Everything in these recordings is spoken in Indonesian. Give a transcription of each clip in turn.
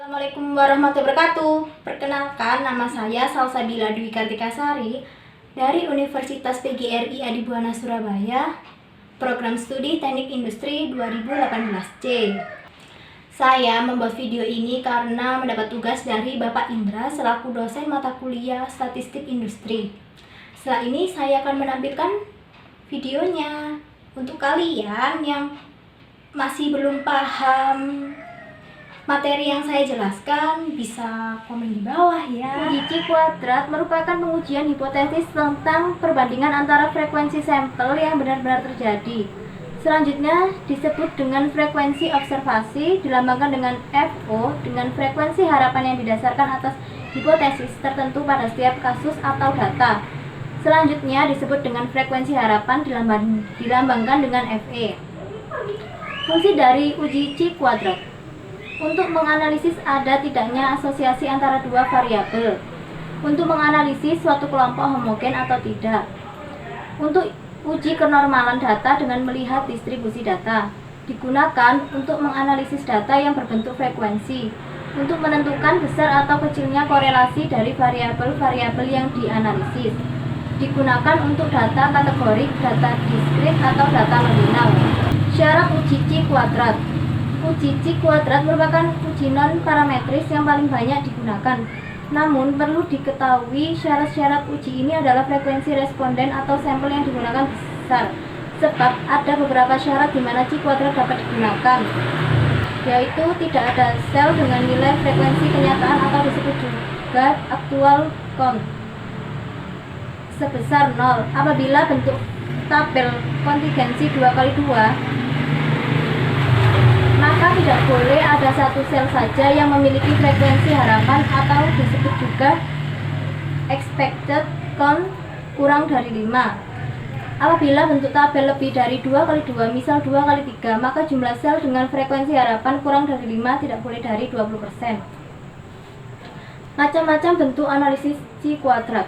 Assalamualaikum warahmatullahi wabarakatuh. Perkenalkan, nama saya Salsabila Dwi Kartikasari dari Universitas PGRI Adibuana Surabaya, Program Studi Teknik Industri 2018C. Saya membuat video ini karena mendapat tugas dari Bapak Indra selaku dosen mata kuliah Statistik Industri. Setelah ini saya akan menampilkan videonya. Untuk kalian yang masih belum paham materi yang saya jelaskan, bisa komen di bawah ya. Uji C kuadrat merupakan pengujian hipotesis tentang perbandingan antara frekuensi sampel yang benar-benar terjadi. Selanjutnya disebut dengan frekuensi observasi, dilambangkan dengan FO, dengan frekuensi harapan yang didasarkan atas hipotesis tertentu pada setiap kasus atau data. Selanjutnya disebut dengan frekuensi harapan, dilambangkan dengan FE. Fungsi dari uji C kuadrat untuk menganalisis ada tidaknya asosiasi antara dua variabel, untuk menganalisis suatu kelompok homogen atau tidak, untuk uji kenormalan data dengan melihat distribusi data, digunakan untuk menganalisis data yang berbentuk frekuensi, untuk menentukan besar atau kecilnya korelasi dari variabel-variabel yang dianalisis, digunakan untuk data kategorik, data diskrit, atau data nominal. Syarat uji C kuadrat. Uji C kuadrat merupakan uji non-parametris yang paling banyak digunakan. Namun, perlu diketahui syarat-syarat uji ini adalah frekuensi responden atau sampel yang digunakan besar. Sebab ada beberapa syarat di mana C kuadrat dapat digunakan, yaitu tidak ada sel dengan nilai frekuensi kenyataan atau disebut juga actual count sebesar 0. Apabila bentuk tabel kontingensi 2x2, maka tidak boleh ada satu sel saja yang memiliki frekuensi harapan atau disebut juga expected count kurang dari 5. Apabila bentuk tabel lebih dari 2x2, misal 2x3, maka jumlah sel dengan frekuensi harapan kurang dari 5 tidak boleh dari 20%. Macam-macam bentuk analisis C kuadrat.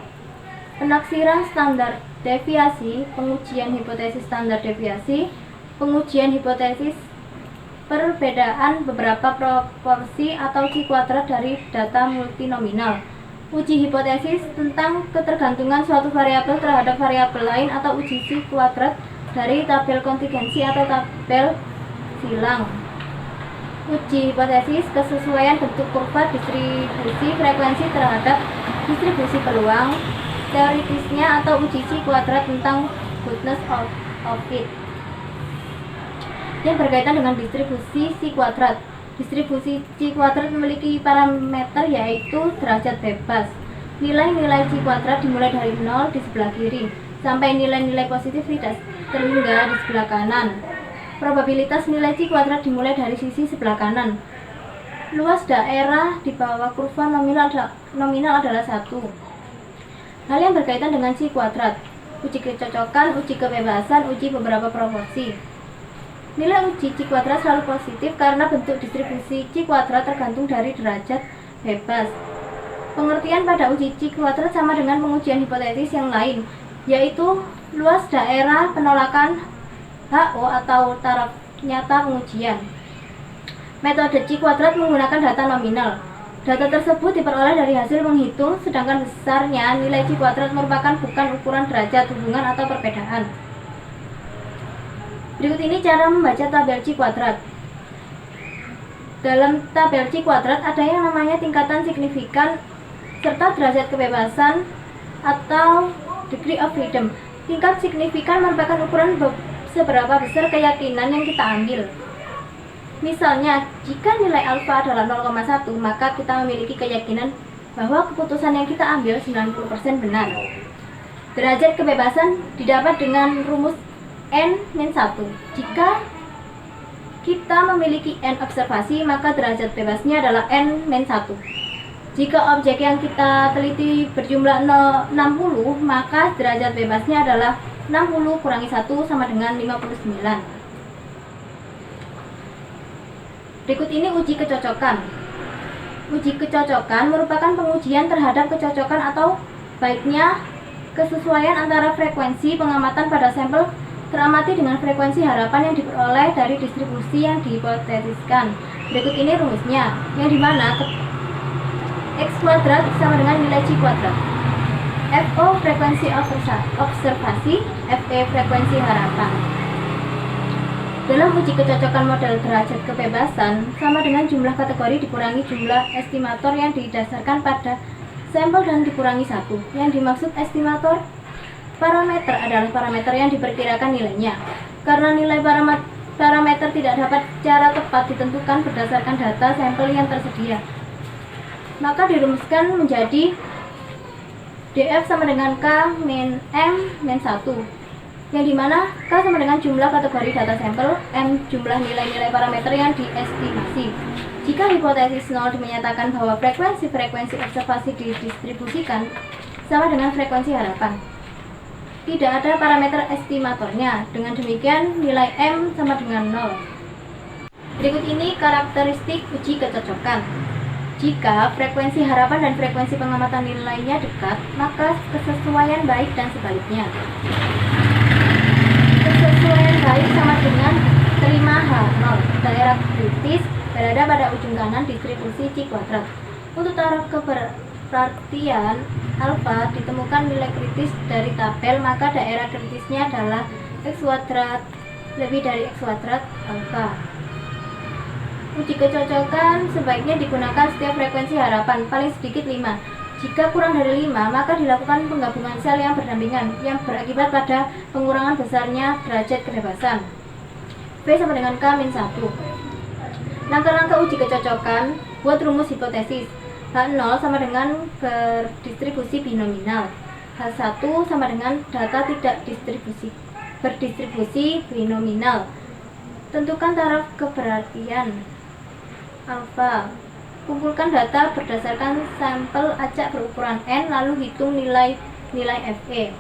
Penaksiran standar deviasi, pengujian hipotesis standar deviasi, pengujian hipotesis perbedaan beberapa proporsi atau C kuadrat dari data multinominal, uji hipotesis tentang ketergantungan suatu variabel terhadap variabel lain atau uji C kuadrat dari tabel kontingensi atau tabel silang, uji hipotesis kesesuaian bentuk kurva distribusi frekuensi terhadap distribusi peluang, teoritisnya atau uji C kuadrat tentang goodness of fit yang berkaitan dengan distribusi C kuadrat. Distribusi C kuadrat memiliki parameter yaitu derajat bebas. Nilai-nilai C kuadrat dimulai dari 0 di sebelah kiri sampai nilai-nilai positif tidak terhingga di sebelah kanan. Probabilitas nilai C kuadrat dimulai dari sisi sebelah kanan. Luas daerah di bawah kurva nominal adalah 1. Hal yang berkaitan dengan C kuadrat, uji kecocokan, uji kebebasan, uji beberapa proporsi. Nilai uji C kuadrat selalu positif karena bentuk distribusi C kuadrat tergantung dari derajat bebas. Pengertian pada uji C kuadrat sama dengan pengujian hipotesis yang lain, yaitu luas daerah penolakan HO atau taraf nyata pengujian. Metode C kuadrat menggunakan data nominal. Data tersebut diperoleh dari hasil menghitung, sedangkan besarnya nilai C kuadrat merupakan bukan ukuran derajat hubungan atau perbedaan. Berikut ini cara membaca tabel C kuadrat. Dalam tabel C kuadrat ada yang namanya tingkatan signifikan serta derajat kebebasan atau degree of freedom. Tingkat signifikan merupakan ukuran seberapa besar keyakinan yang kita ambil. Misalnya, jika nilai alfa adalah 0,1, maka kita memiliki keyakinan bahwa keputusan yang kita ambil 90% benar. Derajat kebebasan didapat dengan rumus N-1. Jika kita memiliki N observasi, maka derajat bebasnya adalah N-1. Jika objek yang kita teliti berjumlah 60, maka derajat bebasnya adalah 60 kurangi 1 sama dengan 59. Berikut ini uji kecocokan. Uji kecocokan merupakan pengujian terhadap kecocokan atau baiknya kesesuaian antara frekuensi pengamatan pada sampel Teramati dengan frekuensi harapan yang diperoleh dari distribusi yang dihipotesiskan. Berikut ini rumusnya, yang dimana X kuadrat sama dengan nilai C kuadrat. FO frekuensi observasi, FE frekuensi harapan. Dalam uji kecocokan model derajat kebebasan sama dengan jumlah kategori dikurangi jumlah estimator yang didasarkan pada sampel dan dikurangi 1. Yang dimaksud estimator parameter adalah parameter yang diperkirakan nilainya. Karena nilai parameter tidak dapat secara tepat ditentukan berdasarkan data sampel yang tersedia, maka dirumuskan menjadi DF sama dengan K min M min 1, yang dimana K sama dengan jumlah kategori data sampel, M jumlah nilai-nilai parameter yang diestimasi. Jika hipotesis 0 menyatakan bahwa frekuensi observasi didistribusikan sama dengan frekuensi harapan, tidak ada parameter estimatornya. Dengan demikian nilai M sama dengan 0. Berikut ini karakteristik uji kecocokan. Jika frekuensi harapan dan frekuensi pengamatan nilainya dekat, maka kesesuaian baik dan sebaliknya. Kesesuaian baik sama dengan terima H0. Daerah kritis berada pada ujung kanan distribusi C kuadrat. Untuk taraf keberartian alfa ditemukan nilai kritis dari tabel, maka daerah kritisnya adalah X kuadrat lebih dari X kuadrat alfa. Uji kecocokan sebaiknya digunakan setiap frekuensi harapan, paling sedikit 5. Jika kurang dari 5, maka dilakukan penggabungan sel yang berdampingan, yang berakibat pada pengurangan besarnya derajat kebebasan. V sama dengan K-1. Langkah-langkah uji kecocokan, buat rumus hipotesis. H0 sama dengan berdistribusi binominal. H1 sama dengan data tidak berdistribusi binominal. Tentukan taraf keberartian alfa. Kumpulkan data berdasarkan sampel acak berukuran N, lalu hitung nilai FE.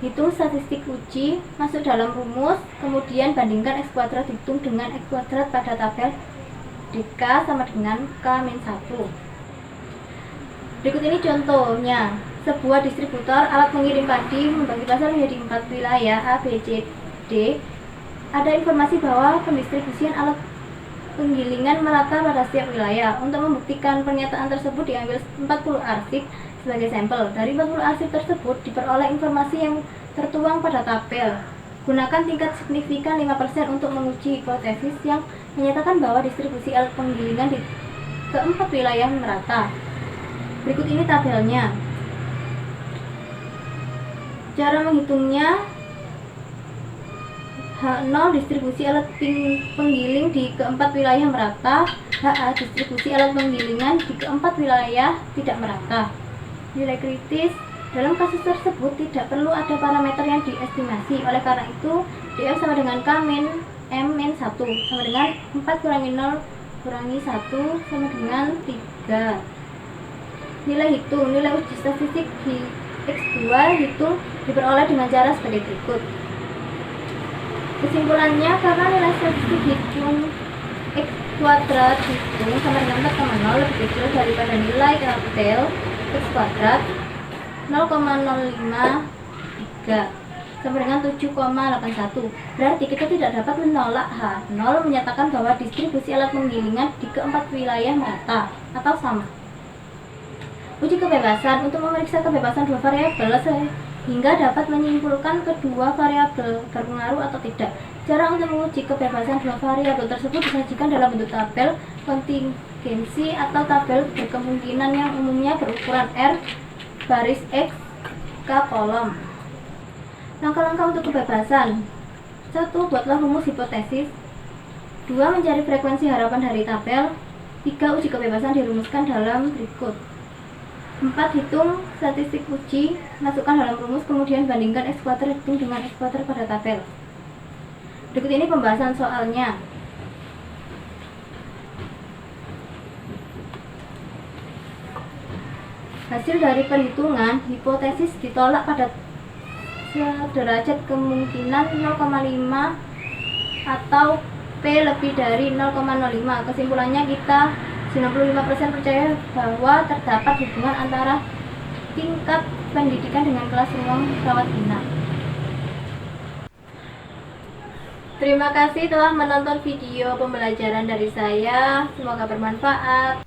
Hitung statistik uji, masuk dalam rumus, kemudian bandingkan X kuadrat hitung dengan X kuadrat pada tabel DK sama dengan K-1. Berikut ini contohnya. Sebuah distributor alat mengirim padi membagi pasar menjadi 4 wilayah A, B, C, D. Ada informasi bahwa pendistribusian alat penggilingan merata pada setiap wilayah. Untuk membuktikan pernyataan tersebut diambil 40 arsip sebagai sampel. Dari 40 arsip tersebut diperoleh informasi yang tertuang pada tabel. Gunakan tingkat signifikan 5% untuk menguji hipotesis yang menyatakan bahwa distribusi alat penggilingan di keempat wilayah merata. Berikut ini tabelnya. Cara menghitungnya: H0 distribusi alat penggiling di keempat wilayah merata. HA distribusi alat penggilingan di keempat wilayah tidak merata. Nilai kritis: dalam kasus tersebut tidak perlu ada parameter yang diestimasi. Oleh karena itu DF sama dengan K min M min 1 sama dengan 4 kurangi 0 kurangi 1 sama dengan 3. Nilai hitung: nilai uji statistik di X2 hitung diperoleh dengan cara sebagai berikut. Kesimpulannya, karena nilai statistik hitung X kuadrat hitung sama dengan 4,0 lebih kecil daripada nilai tabel X kuadrat 0,053 sama dengan 7,81. Berarti kita tidak dapat menolak H0 menyatakan bahwa distribusi alat penggilingan di keempat wilayah merata atau sama. Uji kebebasan: untuk memeriksa kebebasan dua variabel sehingga dapat menyimpulkan kedua variabel berpengaruh atau tidak. Cara untuk menguji kebebasan dua variabel tersebut disajikan dalam bentuk tabel kontingensi atau tabel berkemungkinan yang umumnya berukuran R baris X K kolom. Langkah-langkah untuk kebebasan: 1. Buatlah rumus hipotesis. 2. Mencari frekuensi harapan dari tabel. 3. Uji kebebasan dirumuskan dalam berikut. 4. Hitung statistik uji, masukkan dalam rumus, kemudian bandingkan X kuadrat hitung dengan X kuadrat pada tabel. Berikut ini pembahasan soalnya. Hasil dari perhitungan hipotesis ditolak pada derajat kemungkinan 0,5 atau P lebih dari 0,05. Kesimpulannya, kita 95% percaya bahwa terdapat hubungan antara tingkat pendidikan dengan kelas ruang rawat inap. Terima kasih telah menonton video pembelajaran dari saya. Semoga bermanfaat.